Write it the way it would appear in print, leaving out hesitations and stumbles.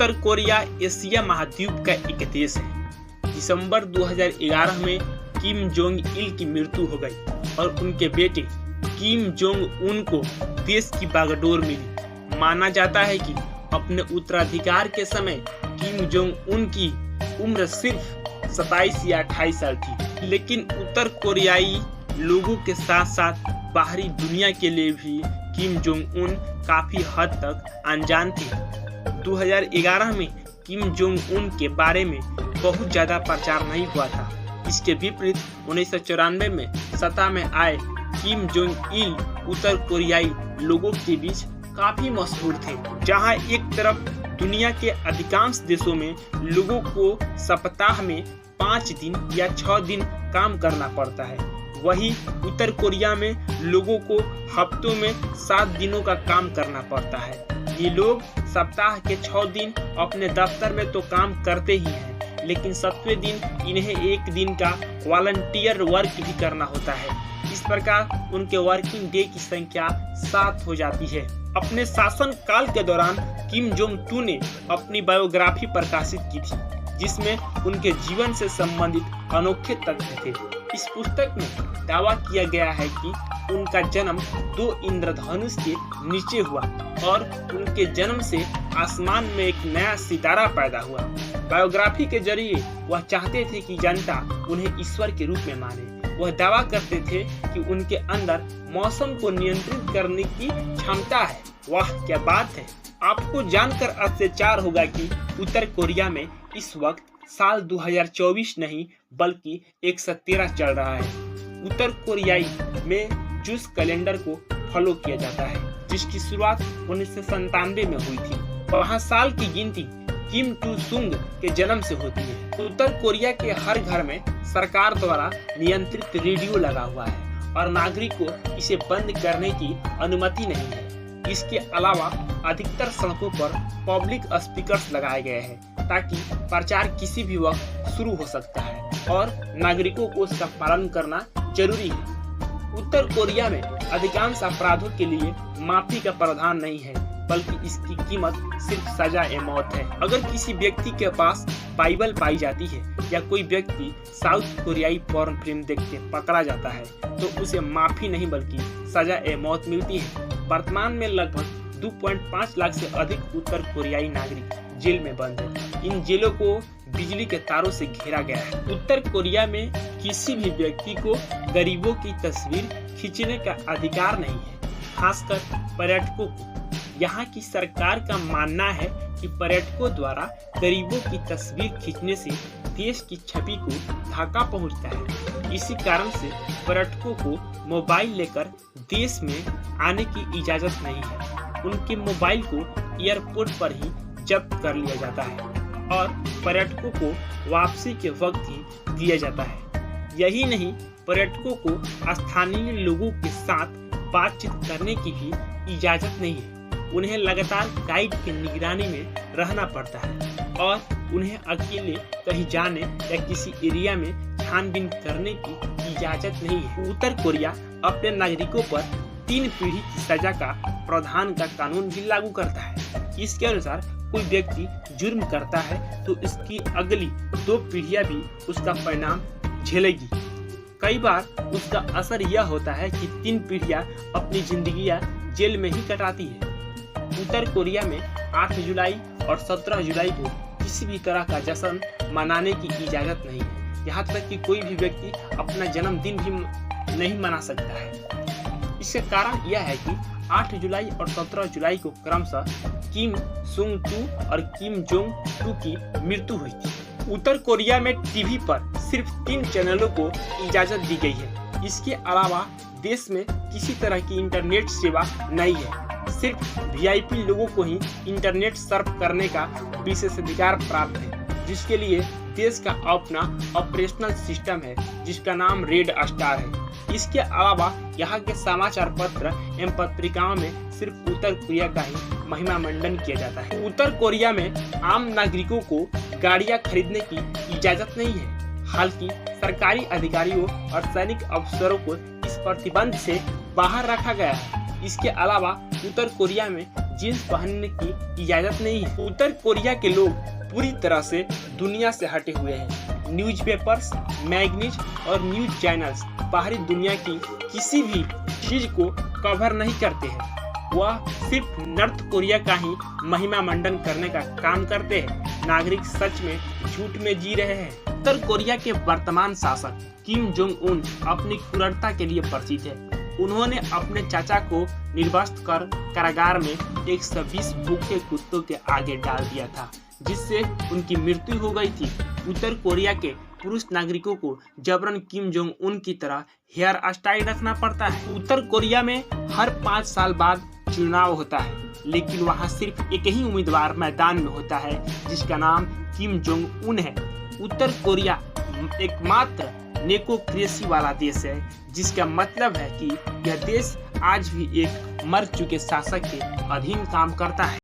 उत्तर Korea Asia महाद्वीप का एक देश है। दिसंबर 2011 में किम जोंग इल की मृत्यु हो गई और उनके बेटे किम जोंग उन को देश की बागडोर मिली। माना जाता है कि अपने उत्तराधिकार के समय किम जोंग उन की उम्र सिर्फ 27 या 28 साल थी, लेकिन उत्तर कोरियाई लोगों के साथ साथ बाहरी दुनिया के लिए भी किम जोंग उन काफी हद तक अनजान थे। 2011 में किम जोंग उन के बारे में बहुत ज्यादा प्रचार नहीं हुआ था। इसके विपरीत 1994 में सत्ता में आए किम जोंग इल उत्तर कोरियाई लोगों के बीच काफी मशहूर थे। जहां एक तरफ दुनिया के अधिकांश देशों में लोगों को सप्ताह में 5 दिन या 6 दिन काम करना पड़ता है, वहीं उत्तर कोरिया में लोगों को हफ्तों में 7 दिनों का काम करना पड़ता है। ये लोग सप्ताह के 6 दिन अपने दफ्तर में तो काम करते ही हैं, लेकिन 7वें दिन इन्हें 1 दिन का वॉलंटियर वर्क भी करना होता है। इस प्रकार उनके वर्किंग डे की संख्या 7 हो जाती है। अपने शासन काल के दौरान किम जोंग टू ने अपनी बायोग्राफी प्रकाशित की थी, जिसमें उनके जीवन से संबंधित अनोखे तथ्य थे। इस पुस्तक में दावा किया गया है कि उनका जन्म 2 इंद्रधनुष के नीचे हुआ और उनके जन्म से आसमान में एक नया सितारा पैदा हुआ। बायोग्राफी के जरिए वह चाहते थे कि जनता उन्हें ईश्वर के रूप में माने। वह दावा करते थे कि उनके अंदर मौसम को नियंत्रित करने की क्षमता है। वाह क्या बात है! आपको जानकर आश्चर्य होगा कि उत्तर कोरिया में इस वक्त साल 2024 नहीं बल्कि 113 चल रहा है। उत्तर कोरियाई में जूस कैलेंडर को फॉलो किया जाता है, जिसकी शुरुआत 1997 में हुई थी। वहाँ साल की गिनती किम टू सुंग के जन्म से होती है। उत्तर कोरिया के हर घर में सरकार द्वारा नियंत्रित रेडियो लगा हुआ है और नागरिक को इसे बंद करने की अनुमति नहीं है। इसके अलावा अधिकतर सड़कों पर पब्लिक स्पीकर्स लगाए गए हैं ताकि प्रचार किसी भी वक्त शुरू हो सकता है और नागरिकों को उसका पालन करना जरूरी है। उत्तर कोरिया में अधिकांश अपराधों के लिए माफी का प्रावधान नहीं है, बल्कि इसकी कीमत सिर्फ सजा ए मौत है। अगर किसी व्यक्ति के पास बाइबल पाई जाती है या कोई व्यक्ति साउथ कोरियाई पॉर्न फिल्म देख के पकड़ा जाता है तो उसे माफी नहीं बल्कि सजा ए मौत मिलती है। वर्तमान में लगभग 2.5 लाख से अधिक उत्तर कोरियाई नागरिक जेल में बंद है। इन जेलों को बिजली के तारों से घेरा गया है। उत्तर कोरिया में किसी भी व्यक्ति को गरीबों की तस्वीर खींचने का अधिकार नहीं है, खासकर पर्यटकों को। यहाँ की सरकार का मानना है कि पर्यटकों द्वारा गरीबों की तस्वीर खींचने से देश की छवि को धक्का पहुँचता है। इसी कारण से पर्यटकों को मोबाइल लेकर देश में आने की इजाजत नहीं है। उनके मोबाइल को एयरपोर्ट पर ही जब्त कर लिया जाता है और पर्यटकों को वापसी के वक्त ही दिया जाता है। यही नहीं, पर्यटकों को स्थानीय लोगों के साथ बातचीत करने की भी इजाजत नहीं है। उन्हें लगातार गाइड की निगरानी में रहना पड़ता है और उन्हें अकेले कहीं जाने या किसी एरिया में छानबीन करने की इजाजत नहीं है। उत्तर कोरिया अपने नागरिकों पर 3 पीढ़ी की सजा का प्रावधान का कानून भी लागू करता है। इसके अनुसार कोई व्यक्ति जुर्म करता है तो इसकी अगली 2 पीढ़ियां भी उसका परिणाम झेलेगी। कई बार उसका असर यह होता है कि 3 पीढ़ियां अपनी जिंदगियां जेल में ही कटाती है। उत्तर कोरिया में 8 जुलाई और 17 जुलाई को किसी भी तरह का जश्न मनाने की इजाजत नहीं है। यहाँ तक कि कोई भी व्यक्ति अपना जन्मदिन भी नहीं मना सकता है। इसका कारण यह है कि 8 जुलाई और 17 जुलाई को क्रमशः किम सुंग टू और किम जोंग टू की मृत्यु हुई थी। उत्तर कोरिया में टीवी पर सिर्फ 3 चैनलों को इजाजत दी गई है। इसके अलावा देश में किसी तरह की इंटरनेट सेवा नहीं है। सिर्फ वीआईपी लोगों को ही इंटरनेट सर्फ करने का विशेषाधिकार प्राप्त है, जिसके लिए देश का अपना ऑपरेशनल सिस्टम है जिसका नाम रेड स्टार है। इसके अलावा यहाँ के समाचार पत्र एवं पत्रिकाओं में सिर्फ उत्तर कोरिया का ही महिमा मंडन किया जाता है। उत्तर कोरिया में आम नागरिकों को गाड़ियाँ खरीदने की इजाजत नहीं है। हालांकि सरकारी अधिकारियों और सैनिक अफसरों को इस प्रतिबंध से बाहर रखा गया है। इसके अलावा उत्तर कोरिया में जींस पहनने की इजाजत नहीं है। उत्तर कोरिया के लोग पूरी तरह से दुनिया से हटे हुए हैं। न्यूज़पेपर्स, मैगजीन्स और न्यूज चैनल्स बाहरी दुनिया की किसी भी चीज को कवर नहीं करते हैं। वह सिर्फ नॉर्थ कोरिया का ही महिमा मंडन करने का काम करते हैं। नागरिक सच में झूठ में जी रहे हैं। उत्तर कोरिया के वर्तमान शासक किम जोंग उन अपनी क्रूरता के लिए प्रसिद्ध है। उन्होंने अपने चाचा को निर्वस्त्र कर कारागार में 120 भूखे कुत्तों के आगे डाल दिया था, जिससे उनकी मृत्यु हो गई थी। उत्तर कोरिया के पुरुष नागरिकों को जबरन किम जोंग उन की तरह हेयर स्टाइल रखना पड़ता है। उत्तर कोरिया में हर 5 साल बाद चुनाव होता है, लेकिन वहां सिर्फ एक ही उम्मीदवार मैदान में होता है, जिसका नाम किम जोंग उन है। उत्तर कोरिया एकमात्र नेपोक्रेसी वाला देश है, जिसका मतलब है कि यह देश आज भी एक मर चुके शासक के अधीन काम करता है।